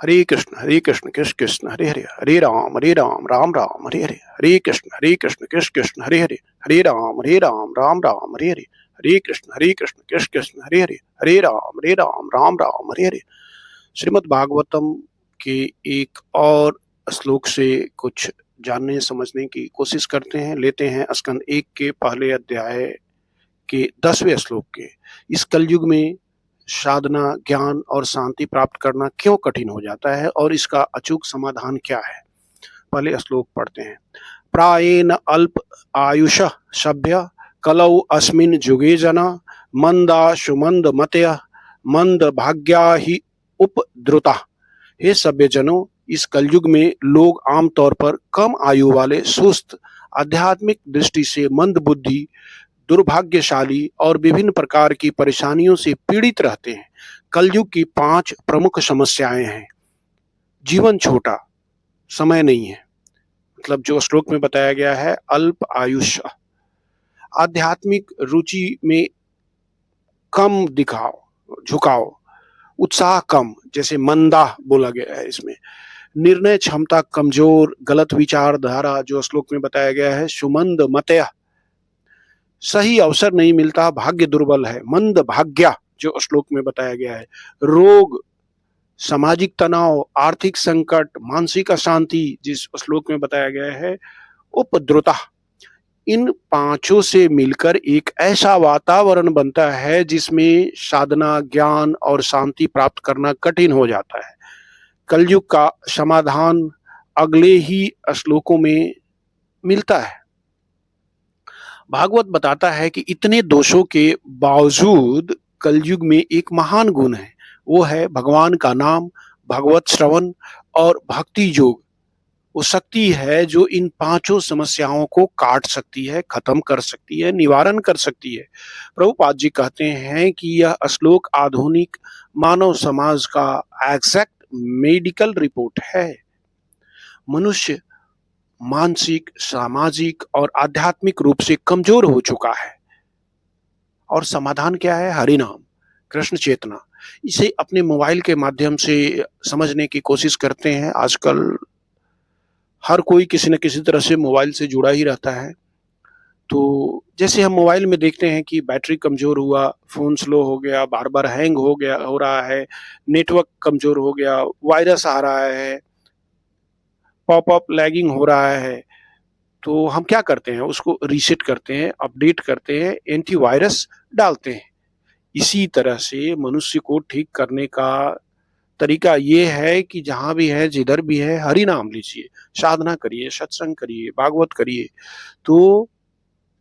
हरे कृष्ण कृष्ण कृष्ण हरे हरे, हरे राम राम हरे हरे, हरे कृष्ण कृष्ण कृष्ण हरे हरे, हरे राम राम हरे हरे, हरे कृष्ण कृष्ण कृष्ण हरे हरे, हरे राम राम हरे हरे। श्रीमद् भागवतम के एक और श्लोक से कुछ जानने समझने की कोशिश करते हैं। लेते हैं स्कंद 1 के पहले अध्याय के 10वें श्लोक के। इस कलयुग में साधना, ज्ञान और शांति प्राप्त करना क्यों कठिन हो जाता है और इसका अचूक समाधान क्या है? पहले श्लोक पढ़ते हैं। प्रायेण अल्प आयुष सभ्य कलौ अस्मिन् जुगे जना मंदा सुमंद मतय मंद भाग्या ही उपद्रुता। हे सभ्य जनों, इस कलयुग में लोग आमतौर पर कम आयु वाले, सुस्त, आध्यात्मिक दृष्टि से मंद बुद्धि, दुर्भाग्यशाली और विभिन्न प्रकार की परेशानियों से पीड़ित रहते हैं। कलयुग की 5 प्रमुख समस्याएं हैं। जीवन छोटा, समय नहीं है, मतलब जो श्लोक में बताया गया है, अल्प आयुष्य, आध्यात्मिक रुचि में कम झुकाव, उत्साह कम, जैसे मंदा बोला गया है इसमें, निर्णय क्षमता कमजोर, गलत विचारधारा जो श्लोक में बताया गया है, सुमंद मतय, सही अवसर नहीं मिलता, भाग्य दुर्बल है, मंद भाग्या जो श्लोक में बताया गया है, रोग, सामाजिक तनाव, आर्थिक संकट, मानसिक अशांति जिस श्लोक में बताया गया है, उपद्रुता। इन पांचों से मिलकर एक ऐसा वातावरण बनता है जिसमें साधना, ज्ञान और शांति प्राप्त करना कठिन हो जाता है। कलयुग का समाधान अगले ही श्लोकों में मिलता है। भागवत बताता है कि इतने दोषों के बावजूद कलयुग में एक महान गुण है, वो है भगवान का नाम, भगवत श्रवण और भक्ति योग। वो शक्ति है जो इन पांचों समस्याओं को काट सकती है, खत्म कर सकती है, निवारण कर सकती है। प्रभुपाद जी कहते हैं कि यह श्लोक आधुनिक मानव समाज का एग्जैक्ट मेडिकल रिपोर्ट है। मनुष्य मानसिक, सामाजिक और आध्यात्मिक रूप से कमजोर हो चुका है और समाधान क्या है? हरि नाम, कृष्ण चेतना। इसे अपने मोबाइल के माध्यम से समझने की कोशिश करते हैं। आजकल हर कोई किसी न किसी तरह से मोबाइल से जुड़ा ही रहता है। तो जैसे हम मोबाइल में देखते हैं कि बैटरी कमजोर हुआ, फोन स्लो हो गया, बार बार हैंग हो रहा है, नेटवर्क कमजोर हो गया, वायरस आ रहा है, पॉपअप लैगिंग हो रहा है, तो हम क्या करते हैं? उसको रीसेट करते हैं, अपडेट करते हैं, एंटीवायरस डालते हैं। इसी तरह से मनुष्य को ठीक करने का तरीका ये है कि जहां भी है, जिधर भी है, हरि नाम लीजिए, साधना करिए, सत्संग करिए, भागवत करिए। तो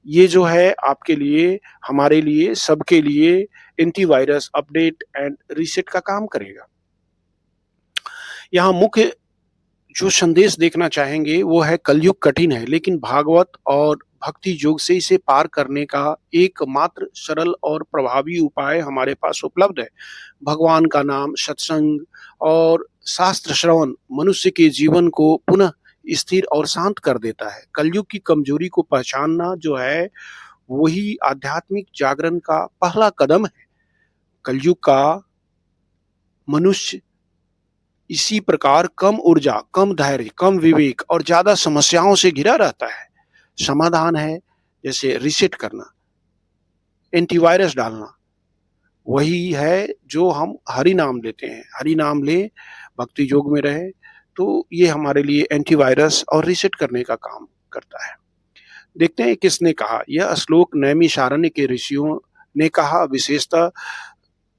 ये जो है आपके लिए, हमारे लिए, सबके लिए एंटीवायरस, अपडेट एंड रीसेट का काम करेगा। यहाँ मुख्य जो संदेश देखना चाहेंगे वो है, कलयुग कठिन है, लेकिन भागवत और भक्ति योग से इसे पार करने का एकमात्र सरल और प्रभावी उपाय हमारे पास उपलब्ध है। भगवान का नाम, सत्संग और शास्त्र श्रवण मनुष्य के जीवन को पुनः स्थिर और शांत कर देता है। कलयुग की कमजोरी को पहचानना जो है, वही आध्यात्मिक जागरण का पहला कदम है। कलयुग का मनुष्य इसी प्रकार कम ऊर्जा, कम धैर्य, कम विवेक और ज्यादा समस्याओं से घिरा रहता है। समाधान है जैसे रीसेट करना, एंटीवायरस डालना, वही है जो हम हरि नाम लेते हैं। हरि नाम ले, भक्ति योग में रहे, तो ये हमारे लिए एंटीवायरस और रीसेट करने का काम करता है। देखते हैं किसने कहा। यह श्लोक नैमिषारण्य के ऋषियों ने कहा, विशेषतः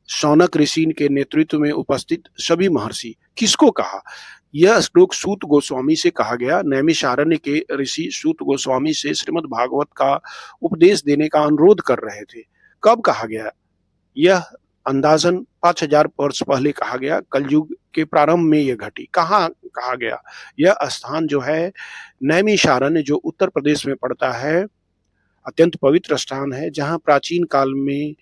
शौनक ऋषि के नेतृत्व में उपस्थित सभी महर्षि। किसको कहा? यह श्लोक सूत गोस्वामी से कहा गया। नैमिषारण्य के ऋषि सूत गोस्वामी से श्रीमद् भागवत का उपदेश देने का अनुरोध कर रहे थे। कब कहा गया? यह अंदाजन 5000 वर्ष पहले कहा गया। कलयुग के प्रारंभ में यह घटी। कहाँ कहा गया? यह स्थान जो है नैमिषारण्य, जो उत्तर प्रदेश में पड़ता है, अत्यंत पवित्र स्थान है, जहाँ प्राचीन काल में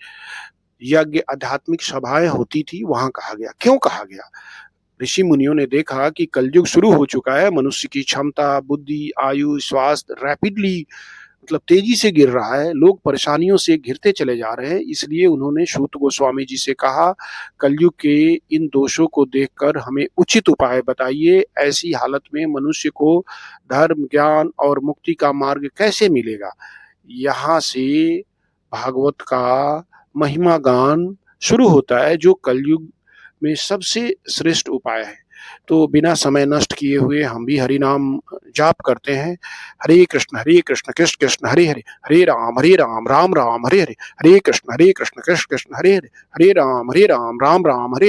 यज्ञ, आध्यात्मिक सभाएं होती थी, वहां कहा गया। क्यों कहा गया? ऋषि मुनियों ने देखा कि कलयुग शुरू हो चुका है, मनुष्य की क्षमता, बुद्धि, आयु, स्वास्थ्य रैपिडली मतलब तेजी से गिर रहा है, लोग परेशानियों से घिरते चले जा रहे हैं, इसलिए उन्होंने सूत गोस्वामी जी से कहा, कलयुग के इन दोषों को देखकर हमें उचित उपाय बताइए, ऐसी हालत में मनुष्य को धर्म, ज्ञान और मुक्ति का मार्ग कैसे मिलेगा? यहाँ से भागवत का महिमा गान शुरू होता है, जो कलयुग में सबसे श्रेष्ठ उपाय है। तो बिना समय नष्ट किए हुए हम भी हरि नाम जाप करते हैं। हरे कृष्ण कृष्ण कृष्ण हरे हरे, हरे राम राम राम हरे हरे, हरे कृष्ण कृष्ण कृष्ण हरे हरे, हरे राम राम राम हरे हरे।